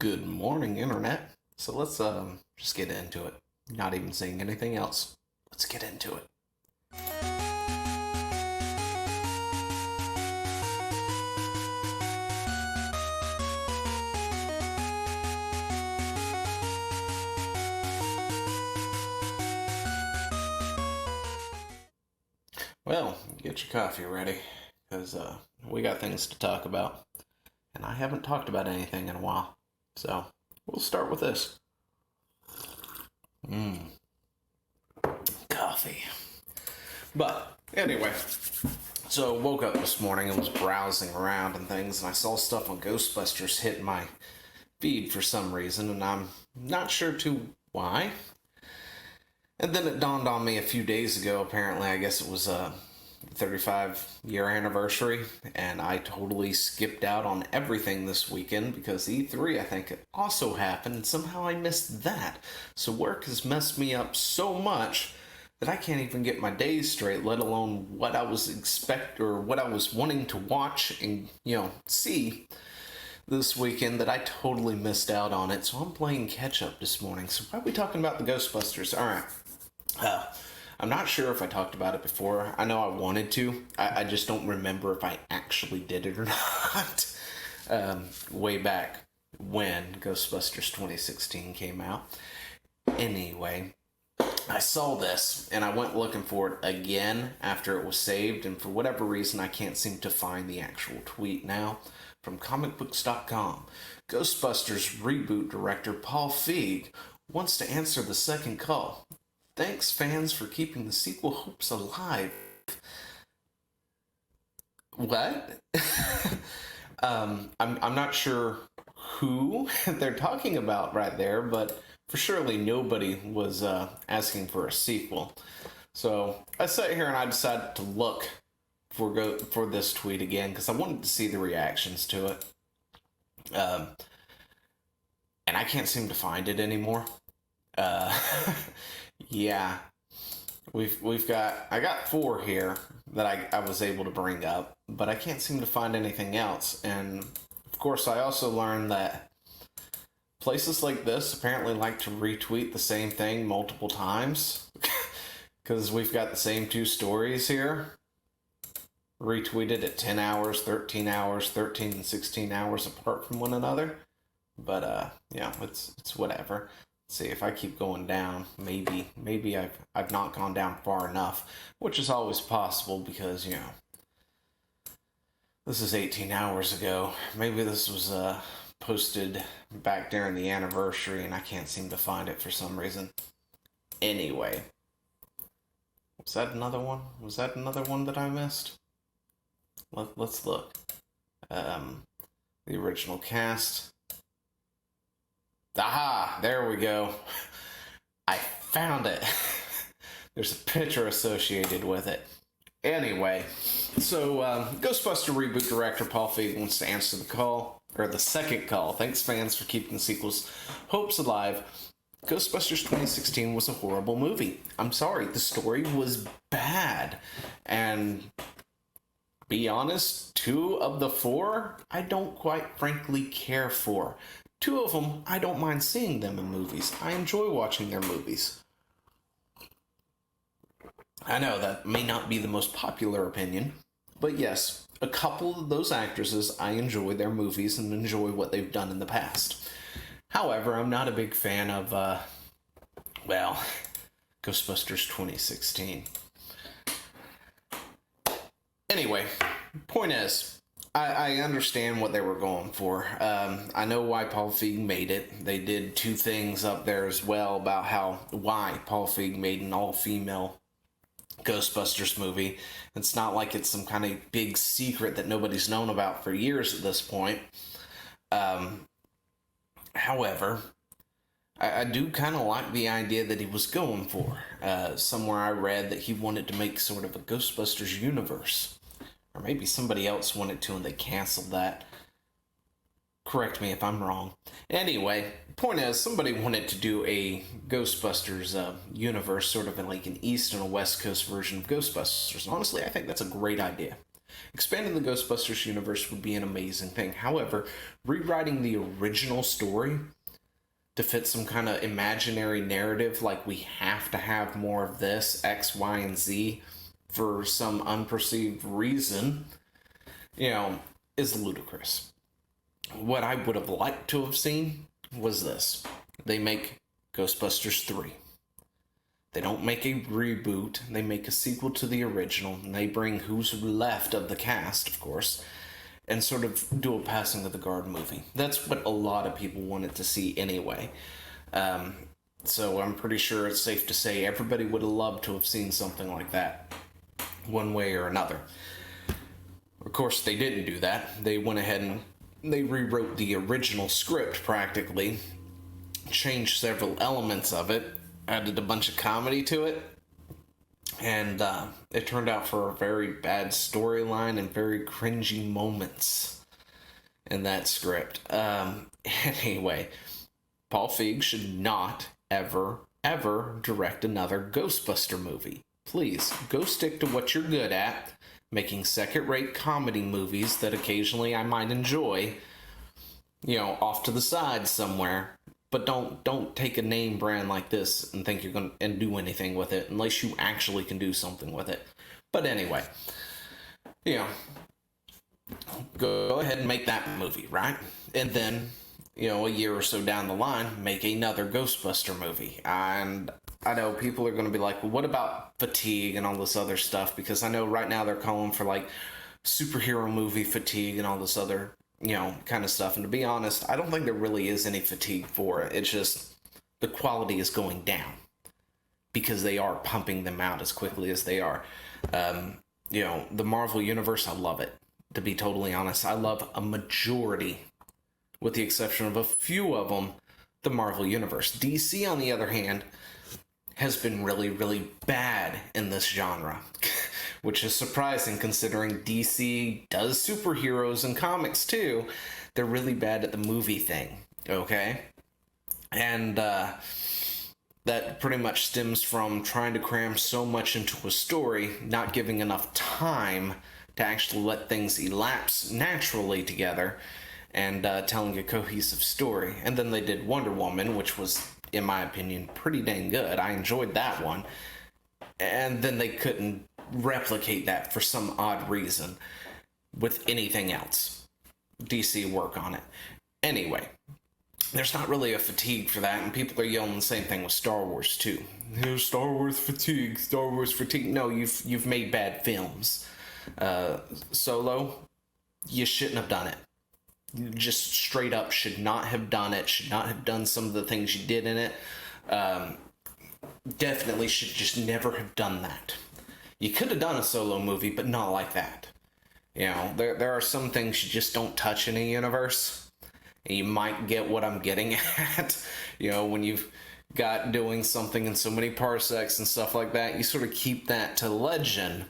Good morning, Internet. So let's just get into it. Not even saying anything else. Let's get into it. Well, get your coffee ready, because we got things to talk about. And I haven't talked about anything in a while. So we'll start with this. Coffee. But anyway, so woke up this morning and was browsing around and things, and I saw stuff on Ghostbusters hit my feed for some reason, and I'm not sure why. And then it dawned on me a few days ago, apparently, I guess it was a 35-year anniversary, and I totally skipped out on everything this weekend because E3, I think, it also happened, and somehow I missed that. So work has messed me up so much that I can't even get my days straight, let alone what I was what I was wanting to watch and, see this weekend, that I totally missed out on it. So I'm playing catch up this morning. So why are we talking about the Ghostbusters? All right. I'm not sure if I talked about it before. I know I wanted to. I just don't remember if I actually did it or not. Way back when Ghostbusters 2016 came out. Anyway, I saw this and I went looking for it again after it was saved, and for whatever reason I can't seem to find the actual tweet now. From comicbooks.com, Ghostbusters reboot director Paul Feig wants to answer the second call. Thanks, fans, for keeping the sequel hopes alive. What? I'm not sure who they're talking about right there, but for surely nobody was asking for a sequel. So I sat here and I decided to look for this tweet again because I wanted to see the reactions to it. And I can't seem to find it anymore. Yeah, I got 4 here that I was able to bring up, but I can't seem to find anything else. And of course, I also learned that places like this apparently like to retweet the same thing multiple times, because we've got the same 2 stories here retweeted at 10 hours, 13 hours, 13 and 16 hours apart from one another. But it's whatever. See, if I keep going down, maybe I've not gone down far enough, which is always possible because, this is 18 hours ago. Maybe this was posted back during the anniversary and I can't seem to find it for some reason. Anyway, was that another one? Was that another one that I missed? Let's look. The original cast. Aha! There we go. I found it. There's a picture associated with it. Anyway, so Ghostbuster reboot director Paul Feig wants to answer the second call. Thanks, fans, for keeping the sequel's hopes alive. Ghostbusters 2016 was a horrible movie. I'm sorry, the story was bad. And be honest, 2 of the 4 I don't quite frankly care for. 2 of them, I don't mind seeing them in movies. I enjoy watching their movies. I know that may not be the most popular opinion, but yes, a couple of those actresses, I enjoy their movies and enjoy what they've done in the past. However, I'm not a big fan of, Ghostbusters 2016. Anyway, point is, I understand what they were going for. I know why Paul Feig made it. They did 2 things up there as well about why Paul Feig made an all-female Ghostbusters movie. It's not like it's some kind of big secret that nobody's known about for years at this point. However, I do kind of like the idea that he was going for. Somewhere I read that he wanted to make sort of a Ghostbusters universe. Or maybe somebody else wanted to and they canceled that. Correct me if I'm wrong. Anyway, point is, somebody wanted to do a Ghostbusters universe, sort of like an East and a West Coast version of Ghostbusters. And honestly, I think that's a great idea. Expanding the Ghostbusters universe would be an amazing thing. However, rewriting the original story to fit some kind of imaginary narrative, like we have to have more of this, X, Y, and Z, for some unperceived reason, is ludicrous. What I would have liked to have seen was this. They make Ghostbusters 3. They don't make a reboot. They make a sequel to the original, and they bring who's left of the cast, of course, and sort of do a passing of the guard movie. That's what a lot of people wanted to see anyway. So I'm pretty sure it's safe to say everybody would have loved to have seen something like that, one way or another. Of course, they didn't do that. They went ahead and they rewrote the original script practically, changed several elements of it, added a bunch of comedy to it, and it turned out for a very bad storyline and very cringy moments in that script. Anyway, Paul Feig should not ever direct another Ghostbuster movie. Please, go stick to what you're good at, making second-rate comedy movies that occasionally I might enjoy, off to the side somewhere. But don't take a name brand like this and think you're going to do anything with it unless you actually can do something with it. But anyway, go ahead and make that movie, right? And then, a year or so down the line, make another Ghostbuster movie. And I know people are going to be like, well, what about fatigue and all this other stuff? Because I know right now they're calling for like superhero movie fatigue and all this other kind of stuff. And to be honest, I don't think there really is any fatigue for it. It's just the quality is going down because they are pumping them out as quickly as they are. The Marvel Universe, I love it. To be totally honest, I love a majority, with the exception of a few of them, the Marvel Universe. DC, on the other hand, has been really, really bad in this genre. Which is surprising considering DC does superheroes and comics too. They're really bad at the movie thing, okay? And that pretty much stems from trying to cram so much into a story, not giving enough time to actually let things elapse naturally together, and telling a cohesive story. And then they did Wonder Woman, which was, in my opinion, pretty dang good. I enjoyed that one. And then they couldn't replicate that for some odd reason with anything else. DC work on it. Anyway, there's not really a fatigue for that, and people are yelling the same thing with Star Wars too. Star Wars fatigue, Star Wars fatigue. No, you've made bad films. Solo, you shouldn't have done it. You just straight up should not have done it. Should not have done some of the things you did in it. Definitely should just never have done that. You could have done a solo movie, but not like that. There are some things you just don't touch in a universe. And you might get what I'm getting at. When you've got doing something in so many parsecs and stuff like that, you sort of keep that to legend.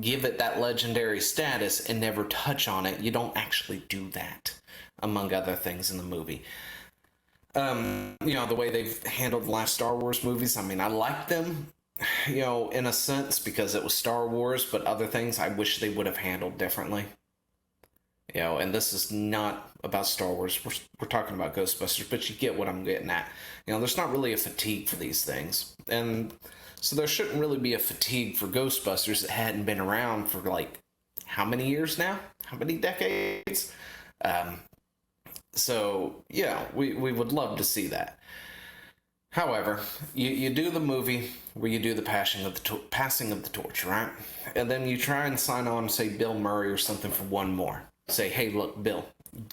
Give it that legendary status and never touch on it. You don't actually do that, among other things in the movie. The way they've handled the last Star Wars movies, I mean, I like them, in a sense, because it was Star Wars, but other things I wish they would have handled differently. And this is not about Star Wars. We're talking about Ghostbusters, but you get what I'm getting at. There's not really a fatigue for these things. And so there shouldn't really be a fatigue for Ghostbusters that hadn't been around for, like, how many years now? How many decades? So, we would love to see that. However, you do the movie where you do the passing of the torch, right? And then you try and sign on, say, Bill Murray or something for one more. Say, hey, look, Bill,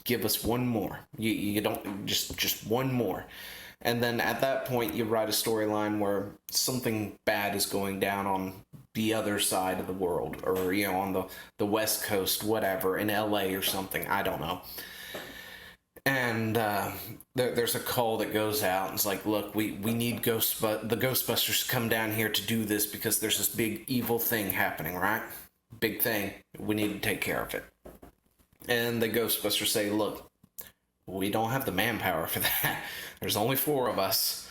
give us one more. You don't, just one more. And then at that point, you write a storyline where something bad is going down on the other side of the world, or, on the West Coast, whatever, in LA or something. I don't know. And there's a call that goes out, and it's like, look, we need the Ghostbusters to come down here to do this because there's this big evil thing happening, right? Big thing. We need to take care of it. And the Ghostbusters say, look, we don't have the manpower for that. There's only 4 of us.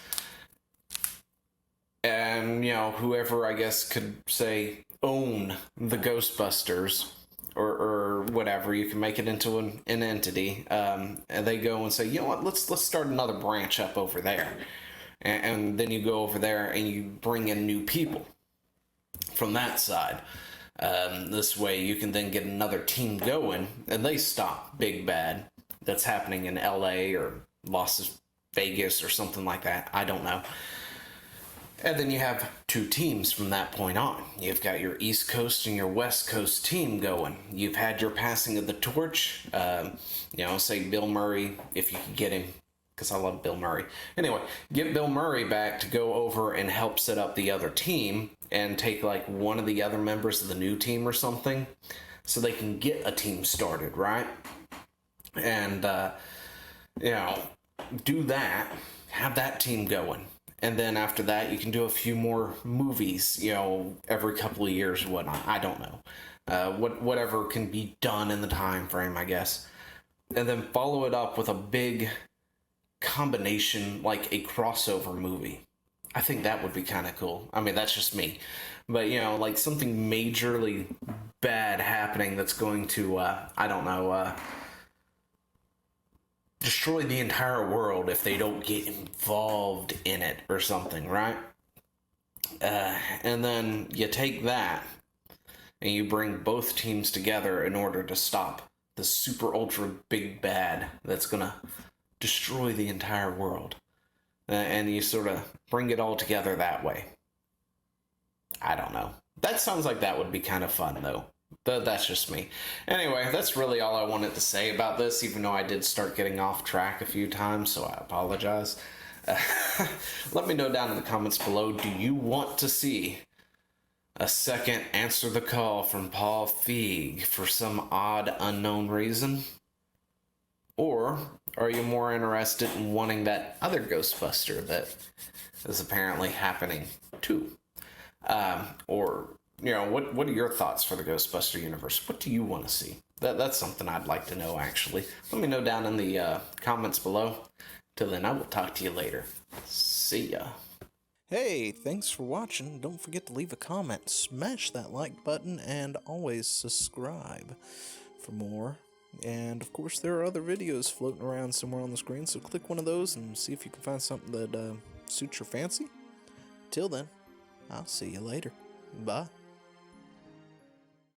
And, whoever, I guess, could say, own the Ghostbusters, or whatever. You can make it into an entity, and they go and say, you know what, let's start another branch up over there, and then you go over there and you bring in new people from that side. This way you can then get another team going, and they stop Big Bad that's happening in LA or Las Vegas or something like that. I don't know. And then you have two teams from that point on. You've got your East Coast and your West Coast team going. You've had your passing of the torch. Say Bill Murray, if you could get him, because I love Bill Murray. Anyway, get Bill Murray back to go over and help set up the other team and take like one of the other members of the new team or something so they can get a team started, right? And, do that, have that team going. And then after that, you can do a few more movies, every couple of years or whatnot. I don't know. Whatever can be done in the time frame, I guess. And then follow it up with a big combination, like a crossover movie. I think that would be kind of cool. I mean, that's just me. But, like something majorly bad happening that's going to, destroy the entire world if they don't get involved in it or something, right? And then you take that and you bring both teams together in order to stop the super ultra big bad that's gonna destroy the entire world. And you sort of bring it all together that way. I don't know. That sounds like that would be kind of fun, though. That's just me. Anyway, that's really all I wanted to say about this, even though I did start getting off track a few times, so I apologize. Let me know down in the comments below, do you want to see a second Answer the Call from Paul Feig for some odd unknown reason? Or are you more interested in wanting that other Ghostbuster that is apparently happening too? What are your thoughts for the Ghostbuster universe? What do you want to see? That's something I'd like to know, actually. Let me know down in the comments below. Till then, I will talk to you later. See ya. Hey, thanks for watching. Don't forget to leave a comment, smash that like button, and always subscribe for more. And of course, there are other videos floating around somewhere on the screen, so click one of those and see if you can find something that suits your fancy. Till then, I'll see you later. Bye.